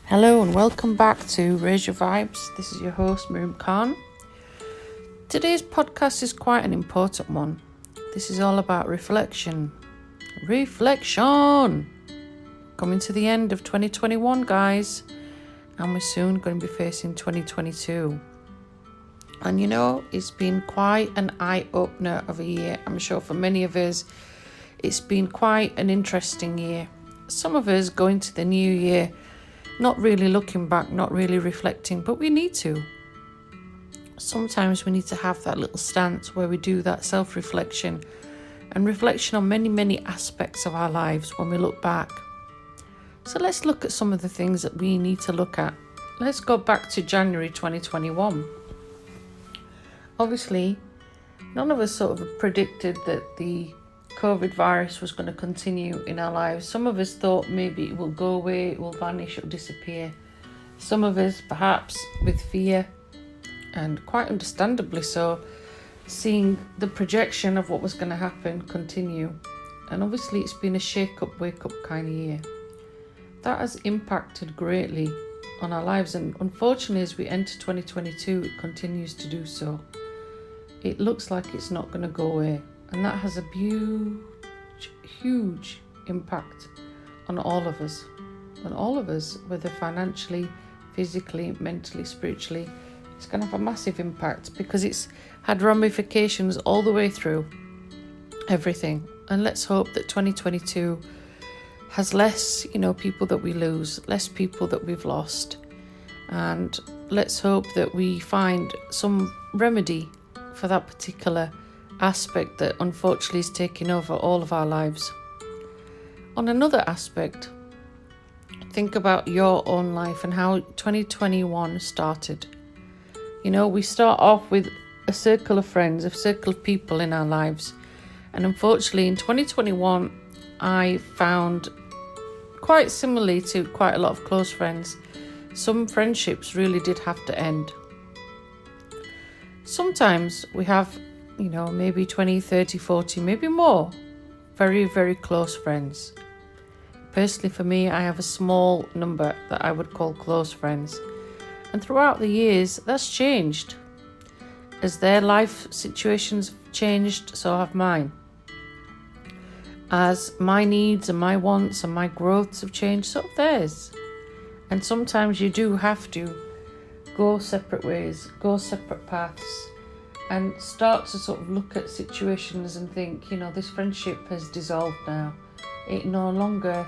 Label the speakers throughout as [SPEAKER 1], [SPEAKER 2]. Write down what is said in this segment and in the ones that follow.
[SPEAKER 1] Hello and welcome back to Raise Your Vibes. This is your host Miriam. Today's podcast is quite an important one. This is all about reflection. Reflection! Coming to the end of 2021, guys. And we're soon going to be facing 2022. And it's been quite an eye-opener of a year. I'm sure for many of us, it's been quite an interesting year. Some of us go into the new year not really looking back, not really reflecting, but we need to. Sometimes we need to have that little stance where we do that self-reflection and reflection on many, many aspects of our lives when we look back. So let's look at some of the things that we need to look at. Let's go back to January 2021. Obviously, none of us sort of predicted that the COVID virus was going to continue in our lives. Some of us thought maybe it will go away, it will vanish, it will disappear. Some of us perhaps with fear, and quite understandably so, seeing the projection of what was going to happen continue. And obviously it's been a shake-up, wake-up kind of year. That has impacted greatly on our lives, and unfortunately as we enter 2022 it continues to do so. It looks like it's not going to go away. And that has a huge impact on all of us. On all of us, whether financially, physically, mentally, spiritually. It's going to have a massive impact because it's had ramifications all the way through everything. And let's hope that 2022 has less, people that we lose, less people that we've lost. And let's hope that we find some remedy for that particular aspect that unfortunately is taking over all of our lives. On another aspect, think about your own life and how 2021 started. We start off with a circle of friends, a circle of people in our lives. And unfortunately in 2021, I found, quite similarly to quite a lot of close friends, some friendships really did have to end. Sometimes we have maybe 20, 30, 40, maybe more very, very close friends. Personally, for me, I have a small number that I would call close friends. And throughout the years, that's changed. As their life situations changed, so have mine. As my needs and my wants and my growths have changed, so have theirs. And sometimes you do have to go separate ways, go separate paths, and start to sort of look at situations and think, this friendship has dissolved now. It no longer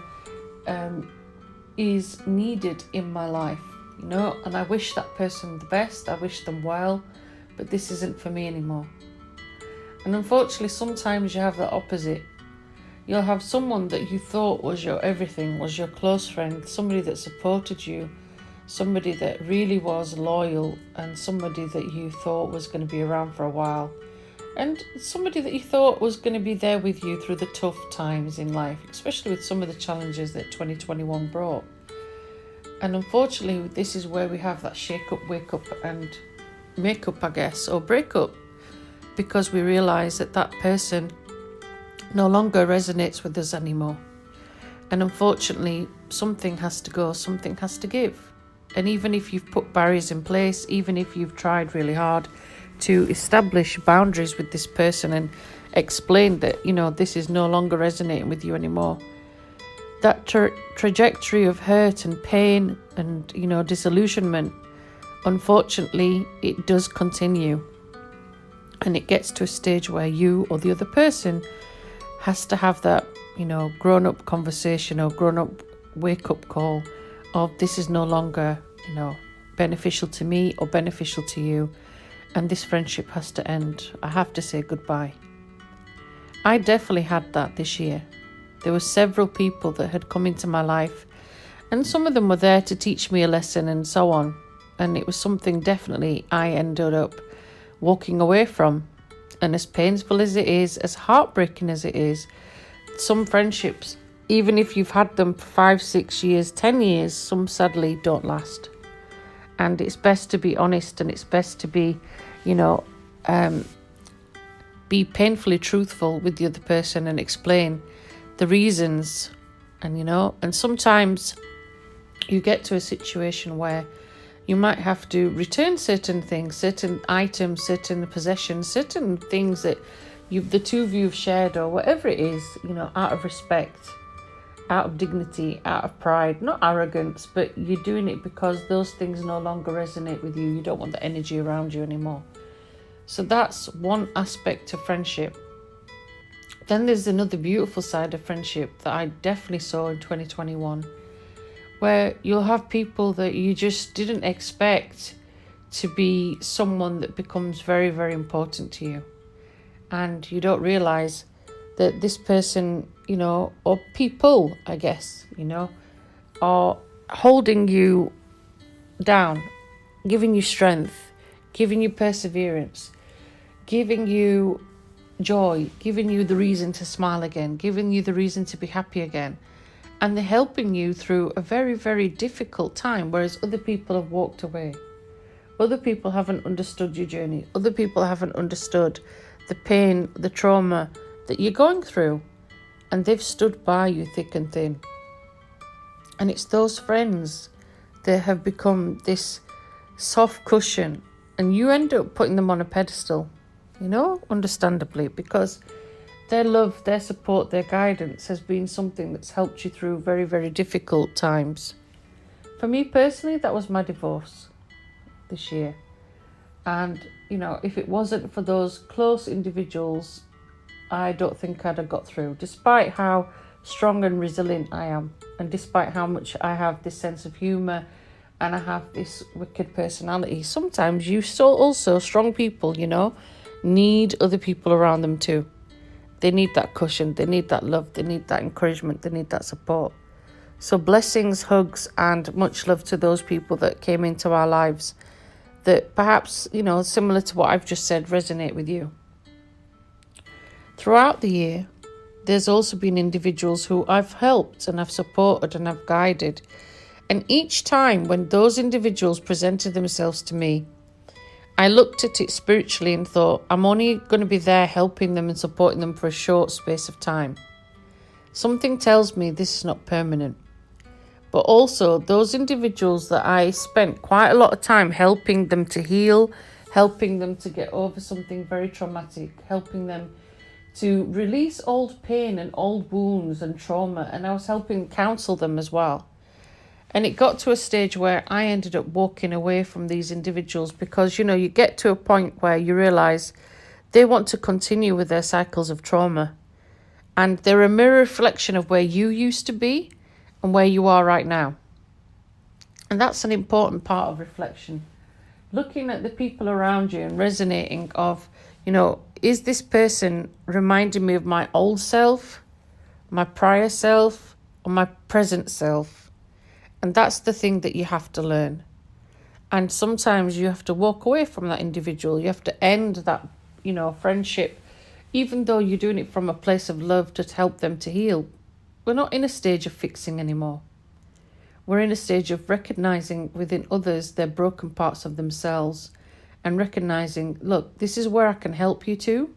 [SPEAKER 1] is needed in my life, and I wish that person the best, I wish them well, but this isn't for me anymore. And unfortunately, sometimes you have the opposite. You'll have someone that you thought was your everything, was your close friend, somebody that supported you, somebody that really was loyal, and somebody that you thought was going to be around for a while, and somebody that you thought was going to be there with you through the tough times in life, especially with some of the challenges that 2021 brought. And unfortunately, this is where we have that shake up, wake up and make up, I guess, or break up, because we realise that that person no longer resonates with us anymore. And unfortunately, something has to go, something has to give. And even if you've put barriers in place, even if you've tried really hard to establish boundaries with this person and explain that, this is no longer resonating with you anymore, that trajectory of hurt and pain and, disillusionment, unfortunately, it does continue. And it gets to a stage where you or the other person has to have that, grown-up conversation or grown-up wake-up call of this is no longer, beneficial to me or beneficial to you, and this friendship has to end. I have to say goodbye. I definitely had that this year. There were several people that had come into my life, and some of them were there to teach me a lesson and so on, and it was something definitely I ended up walking away from. And as painful as it is, as heartbreaking as it is, some friendships, even if you've had them for 5, 6 years, 10 years, some sadly don't last. And it's best to be honest, and it's best to be, be painfully truthful with the other person and explain the reasons. And, and sometimes you get to a situation where you might have to return certain things, certain items, certain possessions, certain things that the two of you have shared, or whatever it is, out of respect, out of dignity, out of pride, not arrogance, but you're doing it because those things no longer resonate with you. You don't want the energy around you anymore. So that's one aspect of friendship. Then there's another beautiful side of friendship that I definitely saw in 2021, where you'll have people that you just didn't expect to be someone that becomes very, very important to you. And you don't realize that this person, or people, I guess, are holding you down, giving you strength, giving you perseverance, giving you joy, giving you the reason to smile again, giving you the reason to be happy again. And they're helping you through a very, very difficult time, whereas other people have walked away. Other people haven't understood your journey. Other people haven't understood the pain, the trauma that you're going through. And they've stood by you thick and thin. And it's those friends that have become this soft cushion. And you end up putting them on a pedestal, understandably, because their love, their support, their guidance has been something that's helped you through very, very difficult times. For me personally, that was my divorce this year. And, if it wasn't for those close individuals, I don't think I'd have got through, despite how strong and resilient I am. And despite how much I have this sense of humour and I have this wicked personality, sometimes also strong people, need other people around them too. They need that cushion, they need that love, they need that encouragement, they need that support. So blessings, hugs, and much love to those people that came into our lives that perhaps, similar to what I've just said, resonate with you. Throughout the year, there's also been individuals who I've helped and I've supported and I've guided. And each time when those individuals presented themselves to me, I looked at it spiritually and thought, I'm only going to be there helping them and supporting them for a short space of time. Something tells me this is not permanent. But also those individuals that I spent quite a lot of time helping them to heal, helping them to get over something very traumatic, helping them to release old pain and old wounds and trauma. And I was helping counsel them as well. And it got to a stage where I ended up walking away from these individuals because, you get to a point where you realise they want to continue with their cycles of trauma. And they're a mirror reflection of where you used to be and where you are right now. And that's an important part of reflection. Looking at the people around you and resonating of, is this person reminding me of my old self, my prior self, or my present self? And that's the thing that you have to learn. And sometimes you have to walk away from that individual. You have to end that, friendship, even though you're doing it from a place of love to help them to heal. We're not in a stage of fixing anymore. We're in a stage of recognizing within others their broken parts of themselves and recognizing, look, this is where I can help you to.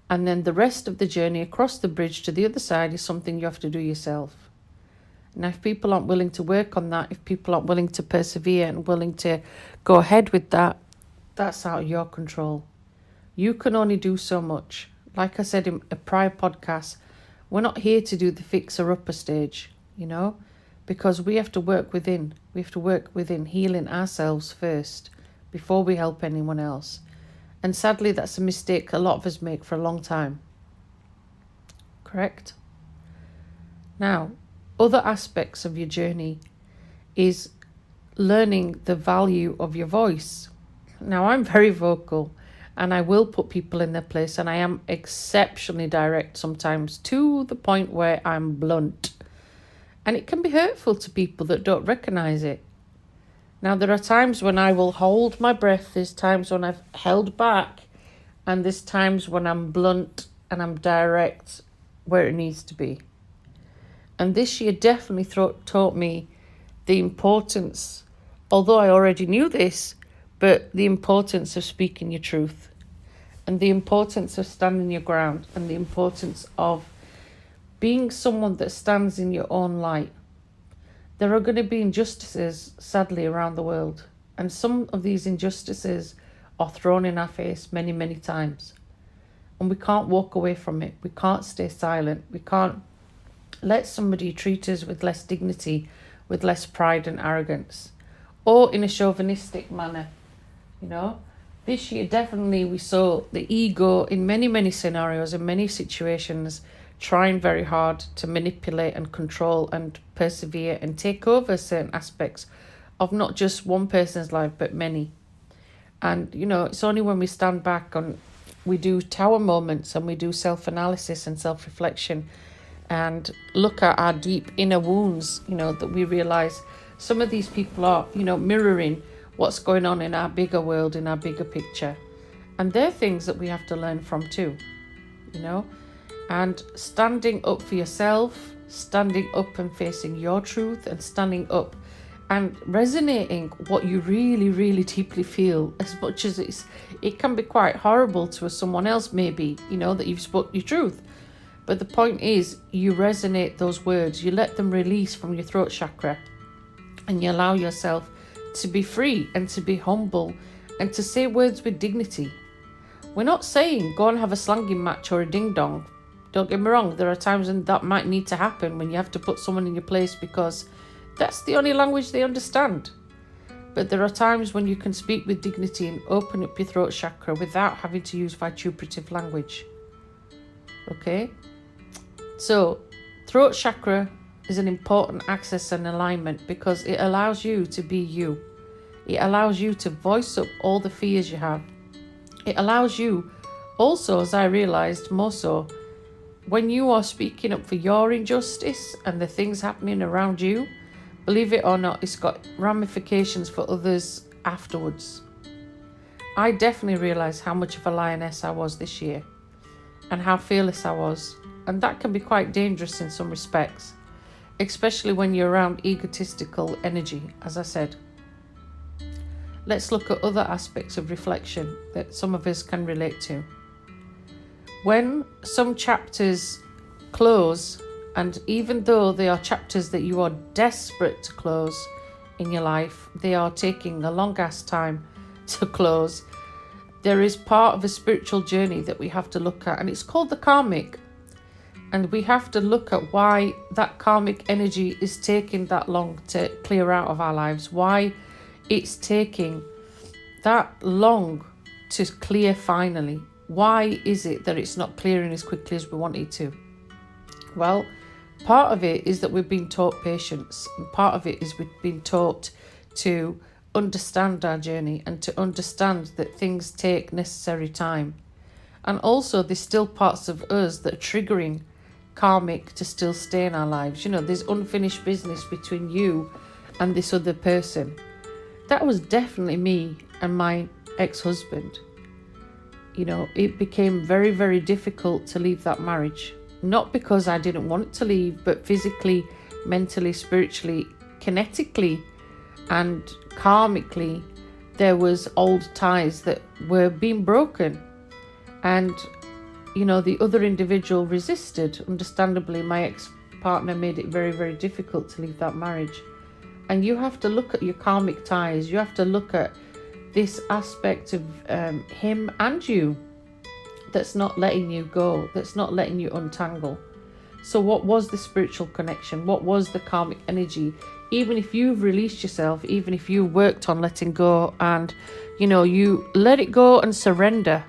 [SPEAKER 1] And then the rest of the journey across the bridge to the other side is something you have to do yourself. Now, if people aren't willing to work on that, if people aren't willing to persevere and willing to go ahead with that, that's out of your control. You can only do so much. Like I said in a prior podcast, we're not here to do the fixer-upper stage, because we have to work within. We have to work within healing ourselves first before we help anyone else. And sadly, that's a mistake a lot of us make for a long time. Correct? Now, other aspects of your journey is learning the value of your voice. Now, I'm very vocal and I will put people in their place, and I am exceptionally direct sometimes to the point where I'm blunt. And it can be hurtful to people that don't recognize it. Now, there are times when I will hold my breath, there's times when I've held back, and there's times when I'm blunt and I'm direct where it needs to be. And this year definitely taught me the importance, although I already knew this, but the importance of speaking your truth and the importance of standing your ground and the importance of being someone that stands in your own light. there are going to be injustices, sadly, around the world. And some of these injustices are thrown in our face many, many times. And we can't walk away from it. We can't stay silent. We can't let somebody treat us with less dignity, with less pride and arrogance, or in a chauvinistic manner. This year definitely we saw the ego in many, many scenarios, in many situations, trying very hard to manipulate and control and persevere and take over certain aspects of not just one person's life, but many. And, it's only when we stand back and we do tower moments and we do self-analysis and self-reflection and look at our deep inner wounds, that we realise some of these people are, mirroring what's going on in our bigger world, in our bigger picture. And they're things that we have to learn from too, and standing up for yourself, standing up and facing your truth, and standing up and resonating what you really, really deeply feel, as much as it can be quite horrible to someone else, maybe, that you've spoke your truth. But the point is, you resonate those words, you let them release from your throat chakra, and you allow yourself to be free and to be humble and to say words with dignity. We're not saying go and have a slanging match or a ding-dong. Don't get me wrong, there are times when that might need to happen, when you have to put someone in your place because that's the only language they understand. But there are times when you can speak with dignity and open up your throat chakra without having to use vituperative language. Okay? So, throat chakra is an important access and alignment because it allows you to be you. It allows you to voice up all the fears you have. It allows you also, as I realised more so, when you are speaking up for your injustice and the things happening around you, believe it or not, it's got ramifications for others afterwards. I definitely realised how much of a lioness I was this year and how fearless I was. And that can be quite dangerous in some respects, especially when you're around egotistical energy, as I said. Let's look at other aspects of reflection that some of us can relate to. When some chapters close, and even though they are chapters that you are desperate to close in your life, they are taking a long-ass time to close. There is part of a spiritual journey that we have to look at, and it's called the karmic. And we have to look at why that karmic energy is taking that long to clear out of our lives, why it's taking that long to clear finally. Why is it that it's not clearing as quickly as we want it to? Well, part of it is that we've been taught patience, and part of it is we've been taught to understand our journey and to understand that things take necessary time. And also there's still parts of us that are triggering karmic to still stay in our lives. There's unfinished business between you and this other person. That was definitely me and my ex-husband. It became very, very difficult to leave that marriage. Not because I didn't want to leave, but physically, mentally, spiritually, kinetically, and karmically, there was old ties that were being broken. And, the other individual resisted. Understandably, my ex-partner made it very, very difficult to leave that marriage. And you have to look at your karmic ties. You have to look at this aspect of him and you that's not letting you go, that's not letting you untangle. So what was the spiritual connection? What was the karmic energy? Even if you've released yourself, even if you worked on letting go and, you let it go and surrender.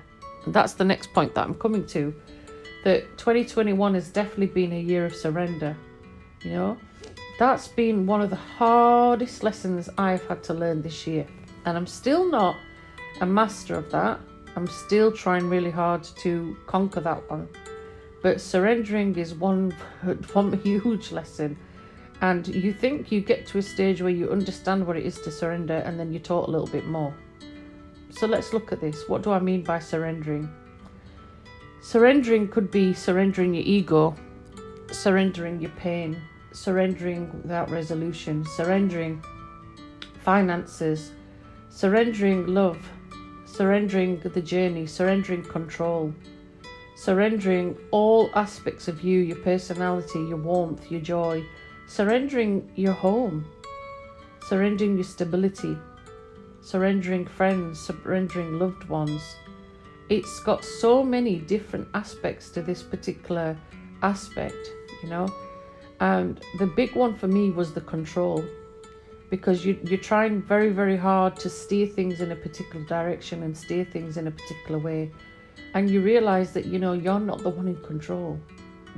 [SPEAKER 1] And that's the next point that I'm coming to. That 2021 has definitely been a year of surrender. That's been one of the hardest lessons I've had to learn this year. And I'm still not a master of that. I'm still trying really hard to conquer that one. But surrendering is one huge lesson. And you think you get to a stage where you understand what it is to surrender, and then you're taught a little bit more. So let's look at this. What do I mean by surrendering? Surrendering could be surrendering your ego, surrendering your pain, surrendering without resolution, surrendering finances, surrendering love, surrendering the journey, surrendering control, surrendering all aspects of you, your personality, your warmth, your joy, surrendering your home, surrendering your stability, surrendering friends, surrendering loved ones. It's got so many different aspects to this particular aspect, And the big one for me was the control, because you're trying very, very hard to steer things in a particular direction and steer things in a particular way. And you realize that, you're not the one in control.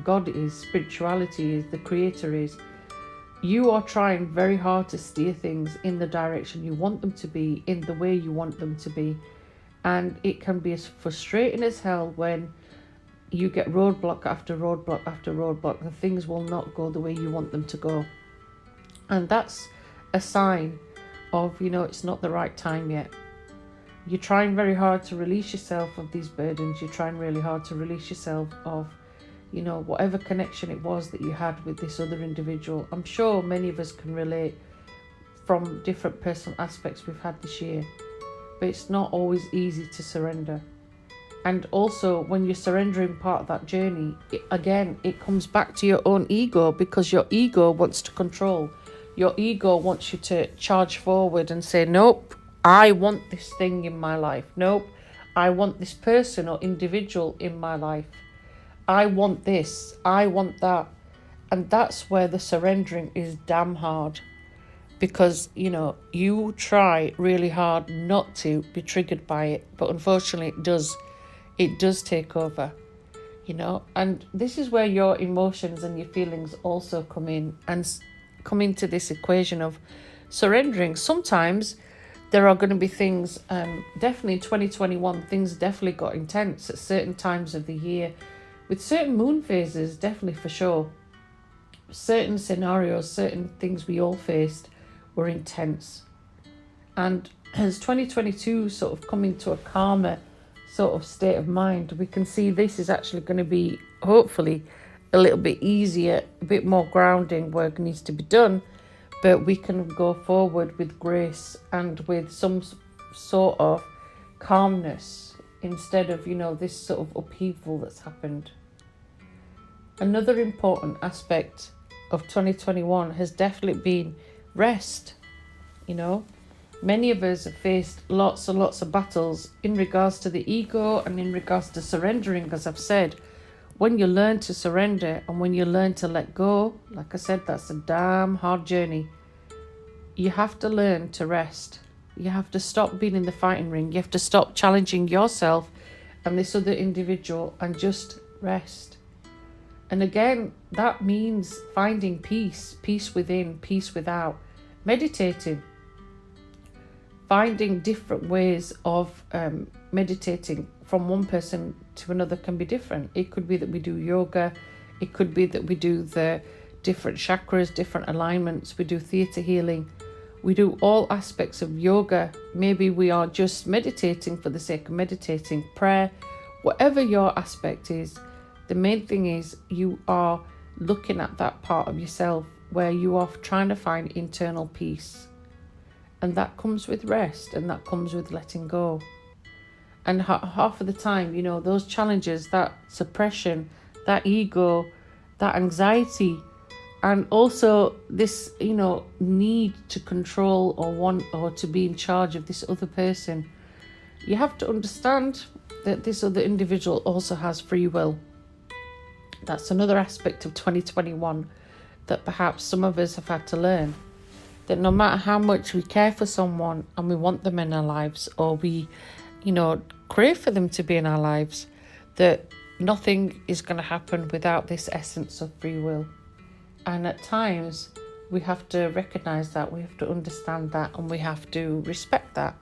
[SPEAKER 1] God is, spirituality is, the creator is. You are trying very hard to steer things in the direction you want them to be, in the way you want them to be. And it can be as frustrating as hell when you get roadblock after roadblock after roadblock and things will not go the way you want them to go. And that's a sign of, it's not the right time yet. You're trying very hard to release yourself of these burdens. You're trying really hard to release yourself of, whatever connection it was that you had with this other individual. I'm sure many of us can relate from different personal aspects we've had this year. But it's not always easy to surrender. And also, when you're surrendering part of that journey, it comes back to your own ego, because your ego wants to control. Your ego wants you to charge forward and say, nope, I want this thing in my life. Nope, I want this person or individual in my life. I want this, I want that. And that's where the surrendering is damn hard. Because, you try really hard not to be triggered by it. But unfortunately, it does take over, And this is where your emotions and your feelings also come in and come into this equation of surrendering. Sometimes there are going to be things, definitely in 2021, things definitely got intense at certain times of the year. With certain moon phases, definitely for sure. Certain scenarios, certain things we all faced were intense. And as 2022 sort of coming to a calmer sort of state of mind, we can see this is actually going to be hopefully a little bit easier, a bit more grounding work needs to be done, but we can go forward with grace and with some sort of calmness instead of, this sort of upheaval that's happened. Another important aspect of 2021 has definitely been rest. Many of us have faced lots and lots of battles in regards to the ego and in regards to surrendering. As I've said, when you learn to surrender and when you learn to let go, like I said, that's a damn hard journey. You have to learn to rest. You have to stop being in the fighting ring. You have to stop challenging yourself and this other individual and just rest. And again, that means finding peace within, peace without, meditating, finding different ways of meditating from one person to another can be different. It could be that we do yoga. It could be that we do the different chakras, different alignments. We do theatre healing. We do all aspects of yoga. Maybe we are just meditating for the sake of meditating, prayer, whatever your aspect is. The main thing is you are looking at that part of yourself where you are trying to find internal peace. And that comes with rest, and that comes with letting go. And half of the time, those challenges, that suppression, that ego, that anxiety, and also this, need to control or want or to be in charge of this other person. You have to understand that this other individual also has free will. That's another aspect of 2021 that perhaps some of us have had to learn. That no matter how much we care for someone and we want them in our lives, or we, crave for them to be in our lives, that nothing is going to happen without this essence of free will. And at times we have to recognize that, we have to understand that, and we have to respect that.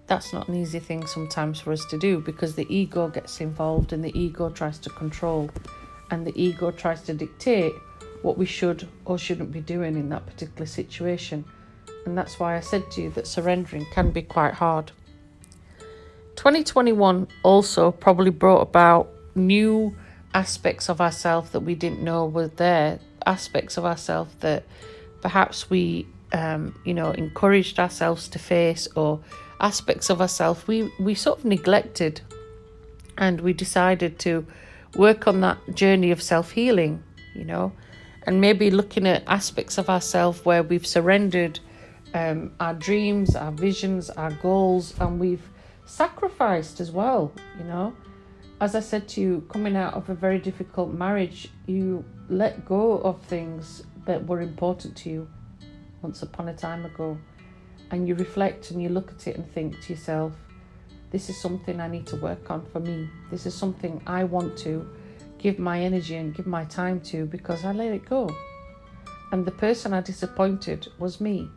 [SPEAKER 1] That's not an easy thing sometimes for us to do, because the ego gets involved and the ego tries to control and the ego tries to dictate what we should or shouldn't be doing in that particular situation. And that's why I said to you that surrendering can be quite hard. 2021 also probably brought about new aspects of ourselves that we didn't know were there, aspects of ourselves that perhaps we encouraged ourselves to face, or aspects of ourselves we sort of neglected, and we decided to work on that journey of self-healing, and maybe looking at aspects of ourselves where we've surrendered our dreams, our visions, our goals, and we've sacrificed as well, As I said to you, coming out of a very difficult marriage, you let go of things that were important to you once upon a time ago. And you reflect and you look at it and think to yourself, this is something I need to work on for me. This is something I want to give my energy and give my time to because I let it go. And the person I disappointed was me.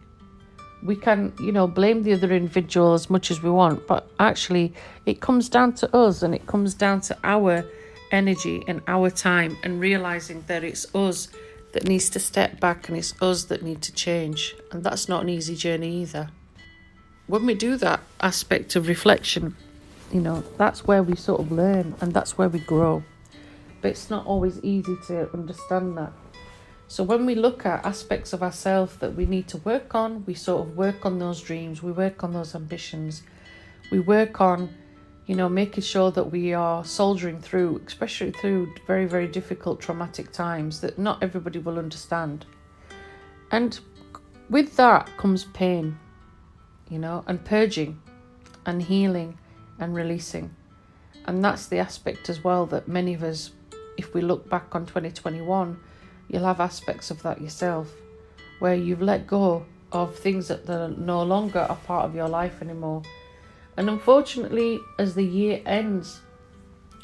[SPEAKER 1] We can, blame the other individual as much as we want, but actually it comes down to us, and it comes down to our energy and our time, and realizing that it's us that needs to step back and it's us that need to change. And that's not an easy journey either. When we do that aspect of reflection, that's where we sort of learn and that's where we grow. But it's not always easy to understand that. So when we look at aspects of ourselves that we need to work on, we sort of work on those dreams, we work on those ambitions, we work on, making sure that we are soldiering through, especially through very, very difficult traumatic times that not everybody will understand. And with that comes pain, and purging and healing and releasing. And that's the aspect as well that many of us, if we look back on 2021, you'll have aspects of that yourself, where you've let go of things that are no longer a part of your life anymore. And unfortunately, as the year ends,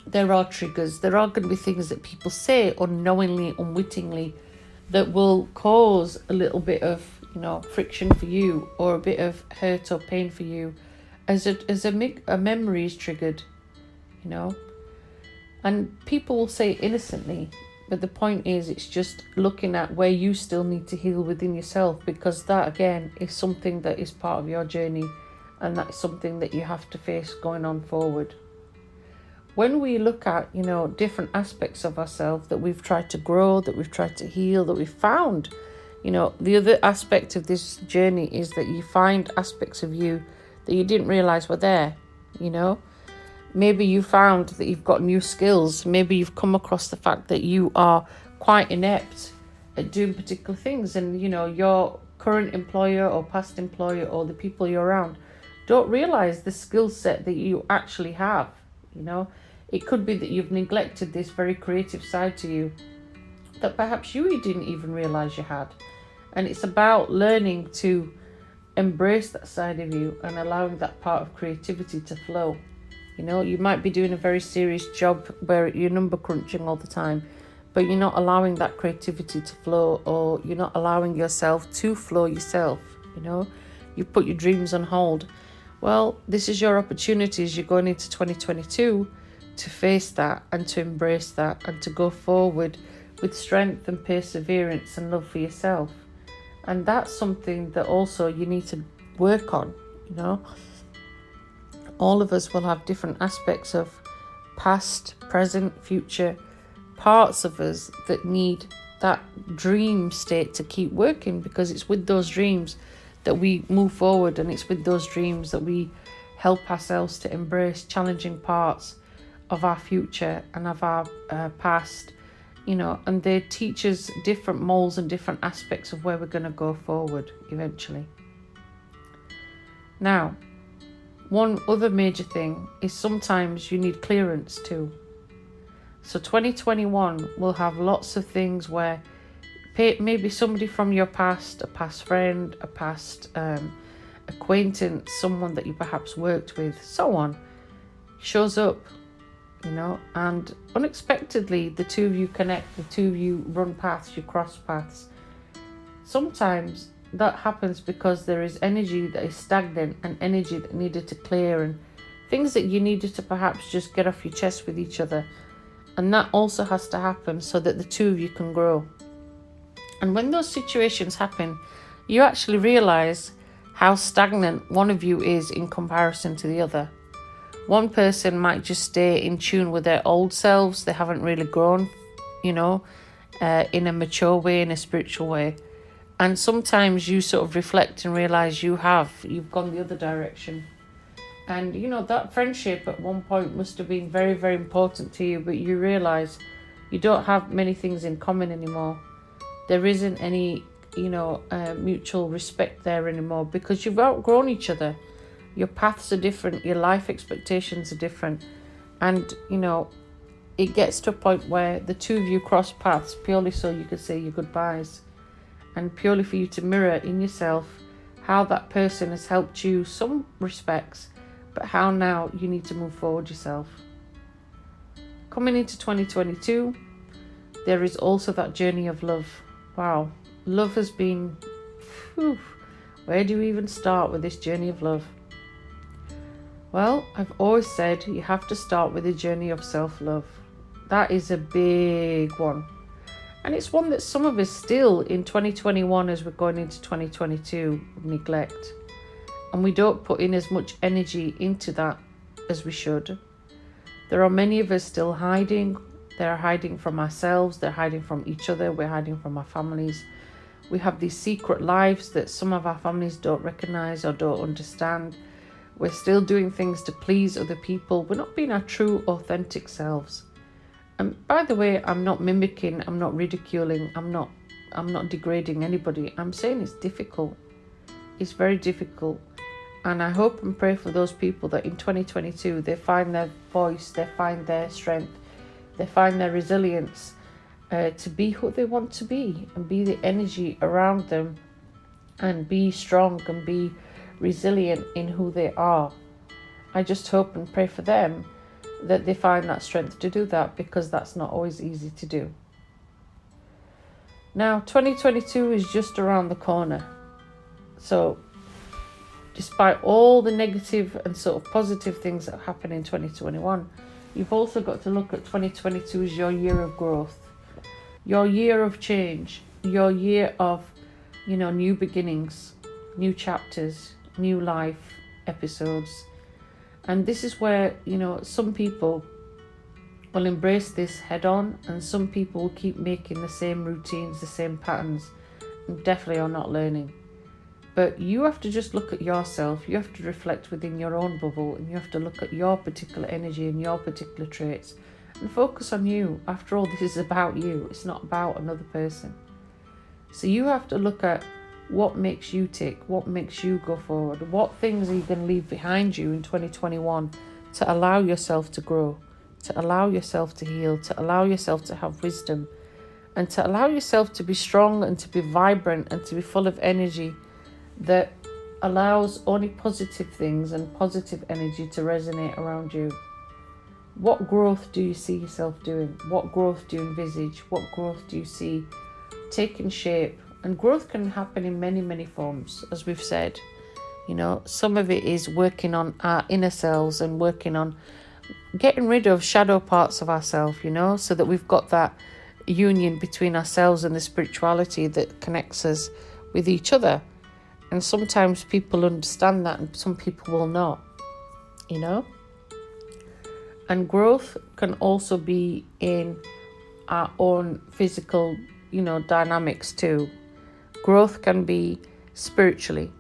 [SPEAKER 1] there are triggers. There are going to be things that people say unknowingly, unwittingly, that will cause a little bit of, friction for you, or a bit of hurt or pain for you, as a memory is triggered, And people will say innocently, but the point is, it's just looking at where you still need to heal within yourself, because that, again, is something that is part of your journey, and that's something that you have to face going on forward. When we look at, different aspects of ourselves that we've tried to grow, that we've tried to heal, that we've found, the other aspect of this journey is that you find aspects of you that you didn't realize were there, Maybe you found that you've got new skills. Maybe you've come across the fact that you are quite inept at doing particular things, and your current employer or past employer or the people you're around don't realize the skill set that you actually have. It could be that you've neglected this very creative side to you that perhaps you didn't even realize you had. And it's about learning to embrace that side of you and allowing that part of creativity to flow. You might be doing a very serious job where you're number crunching all the time, but you're not allowing that creativity to flow, or you're not allowing yourself to flow yourself. You've put your dreams on hold. Well, this is your opportunity as you're going into 2022 to face that and to embrace that and to go forward with strength and perseverance and love for yourself. And that's something that also you need to work on, All of us will have different aspects of past, present, future, parts of us that need that dream state to keep working, because it's with those dreams that we move forward, and it's with those dreams that we help ourselves to embrace challenging parts of our future and of our past, and they teach us different molds and different aspects of where we're going to go forward eventually. Now, one other major thing is sometimes you need clearance too. So 2021 will have lots of things where maybe somebody from your past, a past friend, a past acquaintance, someone that you perhaps worked with, so on, shows up, and unexpectedly the two of you connect, the two of you run paths, you cross paths. Sometimes that happens because there is energy that is stagnant and energy that needed to clear, and things that you needed to perhaps just get off your chest with each other. And that also has to happen so that the two of you can grow. And when those situations happen, you actually realize how stagnant one of you is in comparison to the other. One person might just stay in tune with their old selves. They haven't really grown, in a mature way, in a spiritual way. And sometimes you sort of reflect and realize you've gone the other direction. And, that friendship at one point must have been very, very important to you, but you realize you don't have many things in common anymore. there isn't any, mutual respect there anymore, because you've outgrown each other. Your paths are different, your life expectations are different, and it gets to a point where the two of you cross paths purely so you can say your goodbyes, and purely for you to mirror in yourself how that person has helped you some respects, but how now you need to move forward yourself. Coming into 2022, there is also that journey of love. Wow, love has been, where do you even start with this journey of love? Well, I've always said you have to start with a journey of self-love. That is a big one. And it's one that some of us still in 2021, as we're going into 2022, neglect. And we don't put in as much energy into that as we should. There are many of us still hiding. They're hiding from ourselves. They're hiding from each other. We're hiding from our families. We have these secret lives that some of our families don't recognize or don't understand. We're still doing things to please other people. We're not being our true, authentic selves. And by the way, I'm not mimicking, I'm not ridiculing, I'm not degrading anybody. I'm saying it's difficult. It's very difficult. And I hope and pray for those people that in 2022, they find their voice, they find their strength, they find their resilience to be who they want to be, and be the energy around them, and be strong and be resilient in who they are. I just hope and pray for them that they find that strength to do that, because that's not always easy to do. Now, 2022 is just around the corner. So, despite all the negative and sort of positive things that happen in 2021, you've also got to look at 2022 as your year of growth, your year of change, your year of, new beginnings, new chapters, new life episodes. And this is where, some people will embrace this head on, and some people will keep making the same routines, the same patterns, and definitely are not learning. But you have to just look at yourself. You have to reflect within your own bubble, and you have to look at your particular energy and your particular traits and focus on you. After all, this is about you. It's not about another person. So you have to look at what makes you tick, what makes you go forward, what things are you going to leave behind you in 2021 to allow yourself to grow, to allow yourself to heal, to allow yourself to have wisdom, and to allow yourself to be strong and to be vibrant and to be full of energy that allows only positive things and positive energy to resonate around you. What growth do you see yourself doing? What growth do you envisage? What growth do you see taking shape? And growth can happen in many, many forms, as we've said. Some of it is working on our inner selves and working on getting rid of shadow parts of ourselves, so that we've got that union between ourselves and the spirituality that connects us with each other. And sometimes people understand that and some people will not, And growth can also be in our own physical, dynamics too. Growth can be spiritually,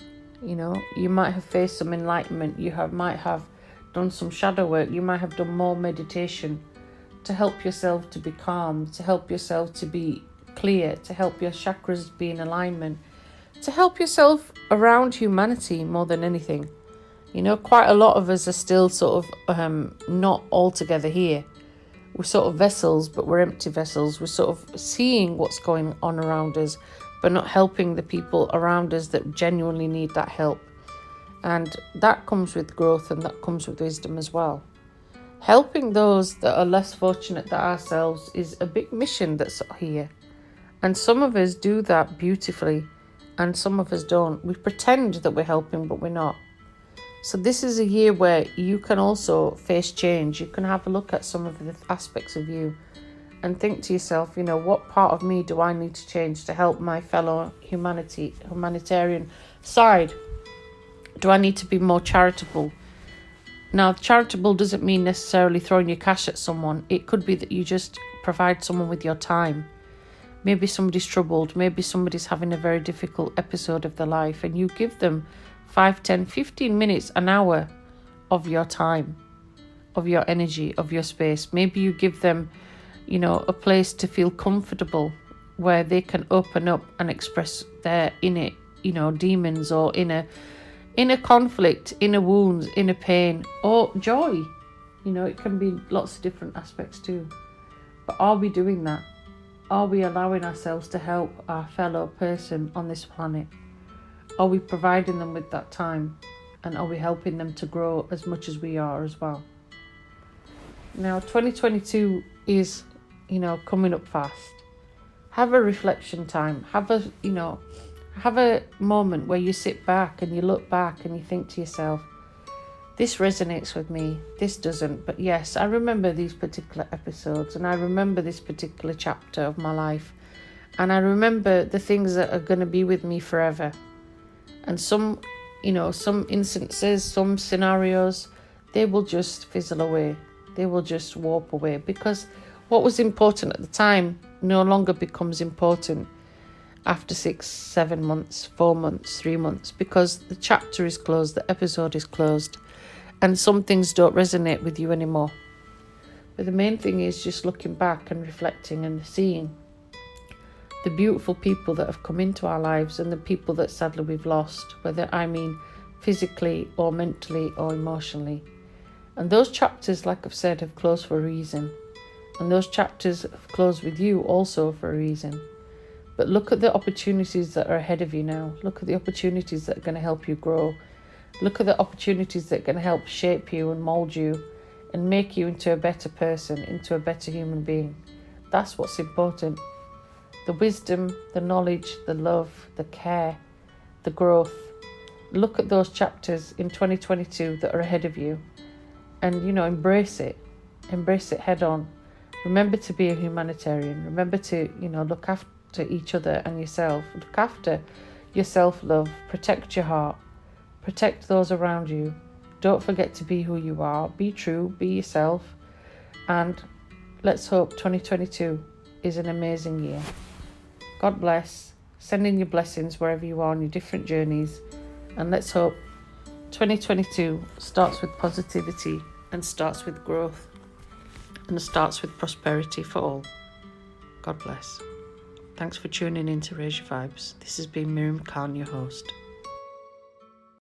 [SPEAKER 1] you might have faced some enlightenment, might have done some shadow work, you might have done more meditation to help yourself to be calm, to help yourself to be clear, to help your chakras be in alignment, to help yourself around humanity more than anything. Quite a lot of us are still sort of not all together here. We're sort of vessels, but we're empty vessels. We're sort of seeing what's going on around us, but not helping the people around us that genuinely need that help. And that comes with growth, and that comes with wisdom as well. Helping those that are less fortunate than ourselves is a big mission that's here. And some of us do that beautifully, and some of us don't. We pretend that we're helping, but we're not. So this is a year where you can also face change. You can have a look at some of the aspects of you and think to yourself, what part of me do I need to change to help my fellow humanitarian side? Do I need to be more charitable? Now, charitable doesn't mean necessarily throwing your cash at someone. It could be that you just provide someone with your time. Maybe somebody's troubled. Maybe somebody's having a very difficult episode of their life, and you give them 5, 10, 15 minutes, an hour of your time, of your energy, of your space. Maybe you give them, a place to feel comfortable where they can open up and express their inner, demons, or inner conflict, inner wounds, inner pain, or joy. It can be lots of different aspects too. But are we doing that? Are we allowing ourselves to help our fellow person on this planet? Are we providing them with that time? And are we helping them to grow as much as we are as well? Now, 2022 is, coming up fast. Have a reflection time. Have a moment where you sit back and you look back and you think to yourself, this resonates with me, this doesn't. But yes, I remember these particular episodes, and I remember this particular chapter of my life. And I remember the things that are going to be with me forever. And some instances, some scenarios, they will just fizzle away. They will just warp away, because what was important at the time no longer becomes important after 6, 7 months, 4 months, 3 months, because the chapter is closed, the episode is closed, and some things don't resonate with you anymore. But the main thing is just looking back and reflecting and seeing the beautiful people that have come into our lives and the people that sadly we've lost, whether physically or mentally or emotionally. And those chapters, like I've said, have closed for a reason. And those chapters have closed with you also for a reason. But look at the opportunities that are ahead of you now. Look at the opportunities that are going to help you grow. Look at the opportunities that are going to help shape you and mold you and make you into a better person, into a better human being. That's what's important. The wisdom, the knowledge, the love, the care, the growth. Look at those chapters in 2022 that are ahead of you and, embrace it. Embrace it head on. Remember to be a humanitarian. Remember to, look after each other and yourself. Look after your self-love. Protect your heart. Protect those around you. Don't forget to be who you are. Be true. Be yourself. And let's hope 2022 is an amazing year. God bless. Send in your blessings wherever you are on your different journeys. And let's hope 2022 starts with positivity and starts with growth and starts with prosperity for all. God bless. Thanks for tuning in to Raise Your Vibes. This has been Miriam Khan, your host.